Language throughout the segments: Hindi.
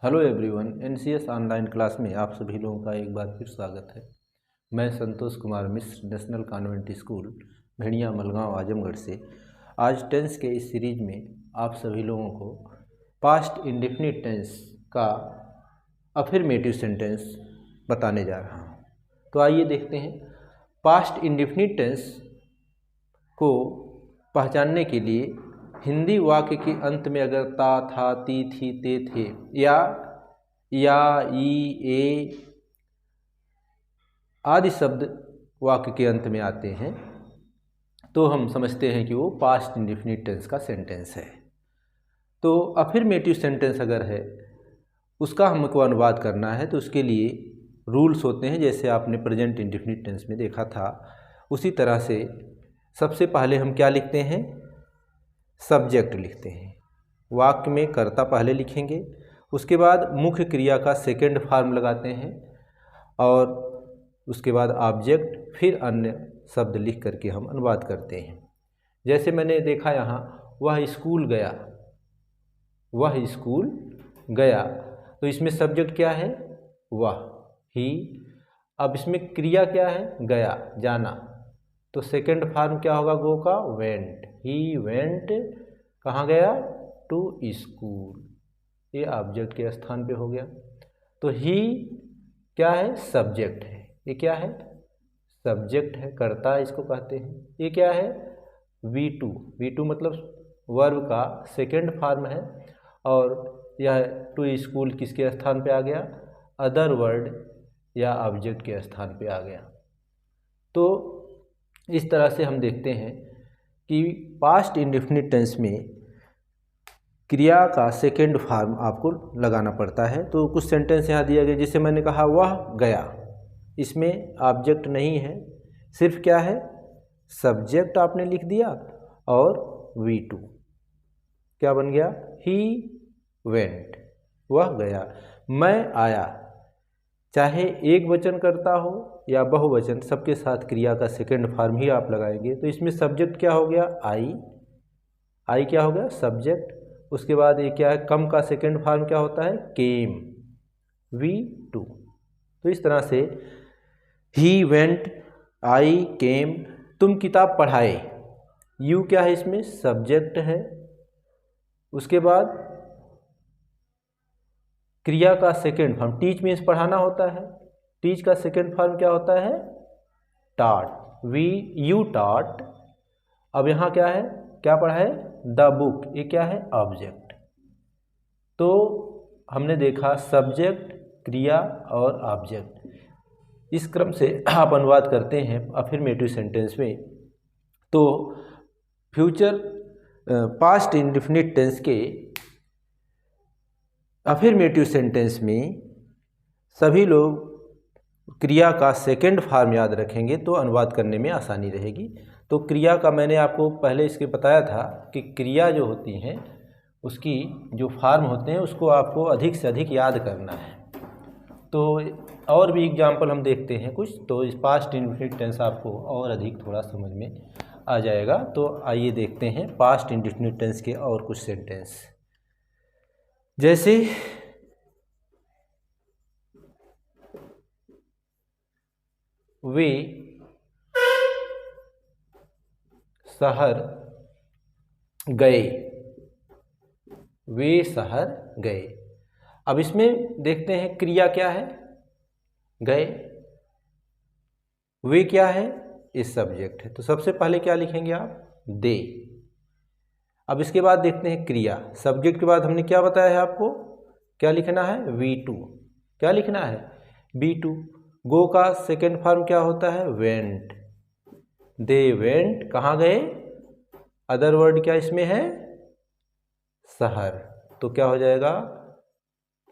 Hello everyone, NCS online class में आप सभी लोगों का एक बार फिर स्वागत है। मैं Santosh Kumar Mishra, national convent school भेड़िया मलगांव आजमगढ़ से आज टेंस के इस सीरीज में आप सभी लोगों को पास्ट इंडेफिनिट टेंस का अफर्मेटिव सेंटेंस बताने जा रहा हूँ। तो आइए देखते हैं। पास्ट इंडेफिनिट टेंस को पहचानने के लिए हिंदी वाक्य के अंत में अगर ता, था, ती, थी, ते, थे या, ई, ए आदि शब्द वाक्य के अंत में आते हैं तो हम समझते हैं कि वो पास्ट इंडेफिनिट टेंस का सेंटेंस है। तो अफर्मेटिव सेंटेंस अगर है उसका हमको अनुवाद करना है तो उसके लिए रूल्स होते हैं, जैसे आपने प्रेजेंट इंडेफिनिट टेंस में देखा था। उसी तरह से सबसे पहले हम क्या लिखते हैं? सब्जेक्ट लिखते हैं। वाक्य में कर्ता पहले लिखेंगे, उसके बाद मुख्य क्रिया का सेकंड फॉर्म लगाते हैं और उसके बाद ऑब्जेक्ट, फिर अन्य शब्द लिख करके हम अनुवाद करते हैं। जैसे मैंने देखा यहाँ, वह स्कूल गया, वह स्कूल गया, तो इसमें सब्जेक्ट क्या है? वह, ही। अब इसमें क्रिया क्या है? गया, जाना, तो सेकंड फॉर्म क्या होगा गो का? वेंट। ही वेंट कहाँ गया? To school. ये ऑब्जेक्ट के स्थान पे हो गया। तो ही क्या है? सब्जेक्ट है। ये क्या है? सब्जेक्ट है, कर्ता इसको कहते हैं। ये क्या है? V2। V2 मतलब वर्ब का सेकंड फॉर्म है और यह टू स्कूल किसके स्थान पे आ गया? अदर वर्ड या ऑब्जेक्ट के स्थान पे आ गया। तो इस तरह से हम देखते हैं कि पास्ट इंडेफिनिट टेंस में क्रिया का सेकंड फॉर्म आपको लगाना पड़ता है। तो कुछ सेंटेंस यहाँ दिया गया, जैसे मैंने कहा वह गया, इसमें ऑब्जेक्ट नहीं है, सिर्फ क्या है? सब्जेक्ट आपने लिख दिया और V2 क्या बन गया? ही वेंट, वह गया। मैं आया, चाहे एक वचन करता हो या बहुवचन, सबके साथ क्रिया का सेकंड फॉर्म ही आप लगाएंगे। तो इसमें सब्जेक्ट क्या हो गया? आई क्या हो गया? सब्जेक्ट। उसके बाद ये क्या है? कम का सेकंड फॉर्म क्या होता है? केम, V2। तो इस तरह से ही वेंट, आई केम, तुम किताब पढ़ाए, यू क्या है? इसमें सब्जेक्ट है। उसके बाद क्रिया का सेकंड फॉर्म, टीच मीन्स पढ़ाना होता है, टीच का सेकंड फॉर्म क्या होता है? Taught, you taught. अब यहाँ क्या है? क्या पढ़ाए? The book. ये क्या है? ऑब्जेक्ट। तो हमने देखा सब्जेक्ट, क्रिया और ऑब्जेक्ट, इस क्रम से आप अनुवाद करते हैं अफर्मेटिव सेंटेंस में। तो फ्यूचर पास्ट इंडेफिनिट टेंस के अफर्मेटिव सेंटेंस में सभी लोग क्रिया का सेकंड फॉर्म याद रखेंगे तो अनुवाद करने में आसानी रहेगी। तो क्रिया का मैंने आपको पहले इसके बताया था कि क्रिया जो होती हैं उसकी जो फॉर्म होते हैं उसको आपको अधिक से अधिक याद करना है। तो और भी एग्जाम्पल हम देखते हैं कुछ, तो इस पास्ट इंडेफिनिट टेंस आपको और अधिक थोड़ा समझ में आ जाएगा। तो आइए देखते हैं पास्ट इंडेफिनिट टेंस के और कुछ सेंटेंस। जैसे वे शहर गए, वे शहर गए। अब इसमें देखते हैं क्रिया क्या है? गए। वे क्या है? इस सब्जेक्ट है। तो सबसे पहले क्या लिखेंगे आप? दे। अब इसके बाद देखते हैं क्रिया। सब्जेक्ट के बाद हमने क्या बताया है आपको? क्या लिखना है? V2। क्या लिखना है? V2। गो का सेकंड फॉर्म क्या होता है? वेंट। दे वेंट, कहाँ गए? अदर वर्ड क्या इसमें है? शहर। तो क्या हो जाएगा?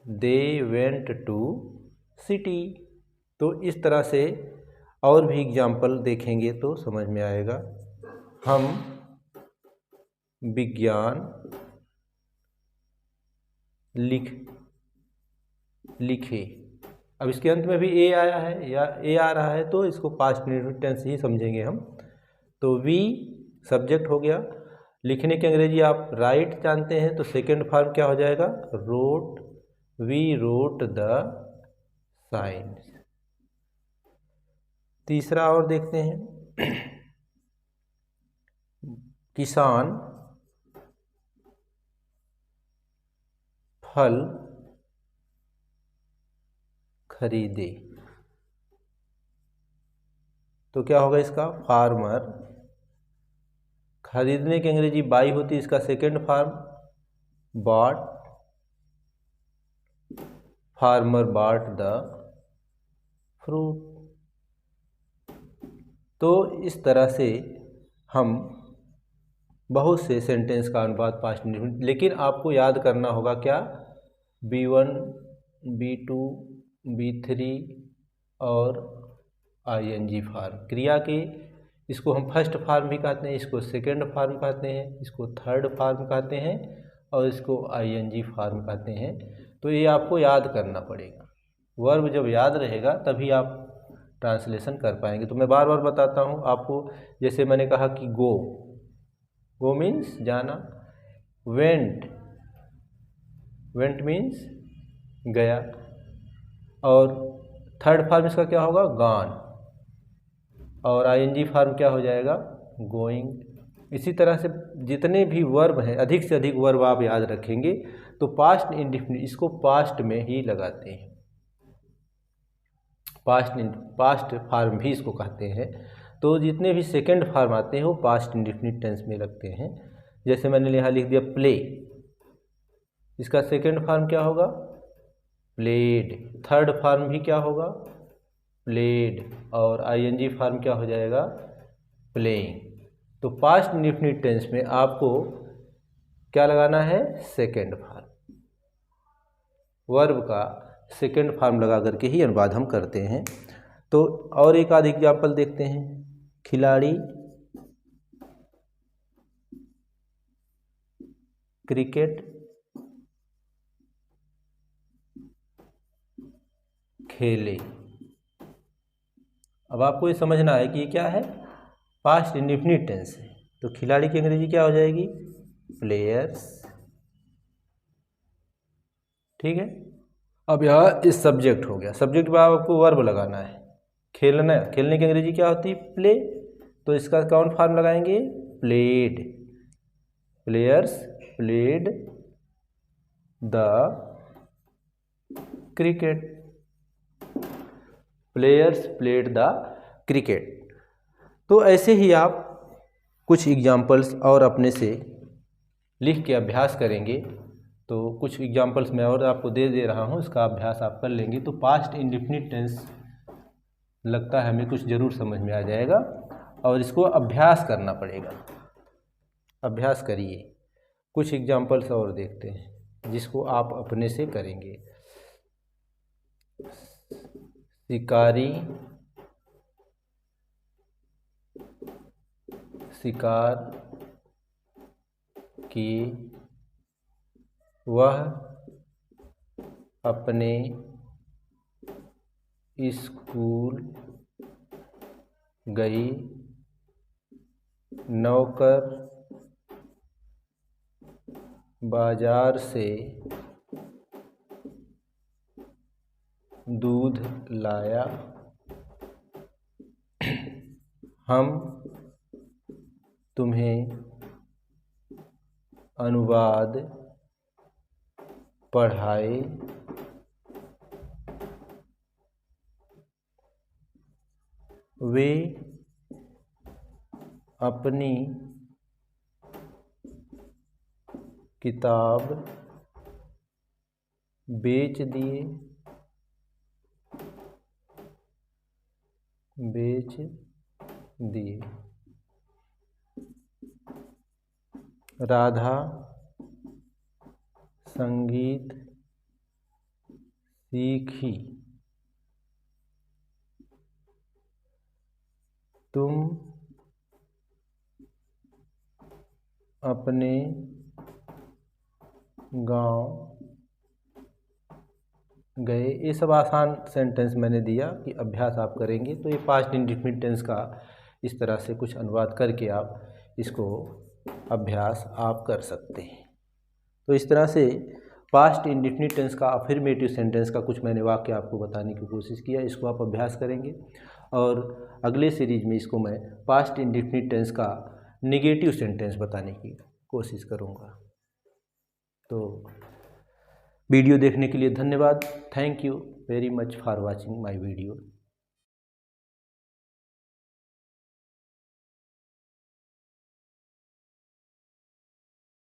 They went to city. तो इस तरह से और भी एग्जाम्पल देखेंगे तो समझ में आएगा। हम विज्ञान लिखे। अब इसके अंत में भी ए आया है या ए आ रहा है तो इसको पास्ट इंडेफिनिट टेंस ही समझेंगे हम। तो वी सब्जेक्ट हो गया। लिखने की अंग्रेजी आप राइट जानते हैं, तो सेकंड फॉर्म क्या हो जाएगा? Wrote. We wrote the science. तीसरा और देखते हैं, किसान फल खरीदे। तो क्या होगा इसका, फार्मर, खरीदने की अंग्रेजी बाई होती है, इसका second form bought, farmer bought the fruit. तो इस तरह से हम बहुत से सेंटेंस का अनुवाद पास्ट इंडेफिनिट, लेकिन आपको याद करना होगा क्या, B1, B2, B3 और ING फार्म क्रिया के। इसको हम फर्स्ट फार्म भी कहते हैं, इसको सेकेंड फार्म कहते हैं, इसको थर्ड फार्म कहते हैं और इसको ING फार्म कहते हैं। तो ये आपको याद करना पड़ेगा। वर्ब जब याद रहेगा तभी आप ट्रांसलेशन कर पाएंगे। तो मैं बार बार बताता हूँ आपको, जैसे मैंने कहा कि गो, गो मीन्स जाना, वेंट, वेंट मीन्स गया, और थर्ड फार्म इसका क्या होगा, गॉन, और ING फार्म क्या हो जाएगा, गोइंग। इसी तरह से जितने भी वर्ब हैं, अधिक से अधिक वर्ब आप याद रखेंगे तो पास्ट इंडेफिनिट इसको पास्ट में ही लगाते हैं, पास्ट फार्म भी इसको कहते हैं। तो जितने भी सेकंड फार्म आते हैं वो पास्ट इंडेफिनिट टेंस में लगते हैं। जैसे मैंने यहाँ लिख दिया प्ले, इसका सेकंड फार्म क्या होगा, प्लेड, थर्ड फार्म भी क्या होगा, प्लेड, और ING फार्म क्या हो जाएगा, प्लेइंग। तो पास्ट इंडेफिनिट टेंस में आपको क्या लगाना है, सेकंड फार्म, वर्ब का सेकंड फार्म लगा करके ही अनुवाद हम करते हैं। तो और एक आध एग्जाम्पल देखते हैं, खिलाड़ी क्रिकेट खेले। अब आपको ये समझना है कि ये क्या है, पास्ट इंडेफिनिट टेंस है। तो खिलाड़ी की अंग्रेजी क्या हो जाएगी, प्लेयर्स, ठीक है। अब यह इस सब्जेक्ट हो गया, सब्जेक्ट में आपको वर्ब लगाना है, खेलना, खेलने की अंग्रेजी क्या होती है, प्ले। तो इसका कौन फॉर्म लगाएंगे, played, players played the cricket, players played the cricket. तो ऐसे ही आप कुछ एग्जाम्पल्स और अपने से लिख के अभ्यास करेंगे। तो कुछ एग्जाम्पल्स मैं और आपको दे रहा हूँ, इसका अभ्यास आप कर लेंगे तो पास्ट इंडेफिनिट टेंस लगता है हमें कुछ ज़रूर समझ में आ जाएगा। और इसको अभ्यास करना पड़ेगा, अभ्यास करिए। कुछ एग्जाम्पल्स और देखते हैं जिसको आप अपने से करेंगे। शिकारी शिकार किए, वह अपने स्कूल गई, नौकर बाजार से दूध लाया, हम तुम्हें अनुवाद पढ़ाए, वे अपनी किताब बेच दिए, राधा संगीत सीखी, तुम अपने गांव गए। ये सब आसान सेंटेंस मैंने दिया कि अभ्यास आप करेंगे तो ये पास्ट इंडेफिनिट टेंस का इस तरह से कुछ अनुवाद करके आप इसको अभ्यास आप कर सकते हैं। तो इस तरह से पास्ट इंडेफिनिट टेंस का अफर्मेटिव सेंटेंस का कुछ मैंने वाक्य आपको बताने की कोशिश किया, इसको आप अभ्यास करेंगे। और अगले सीरीज में इसको मैं पास्ट इंडेफिनिट टेंस का नेगेटिव सेंटेंस बताने की कोशिश करूँगा। तो वीडियो देखने के लिए धन्यवाद। Thank you very much for watching my video.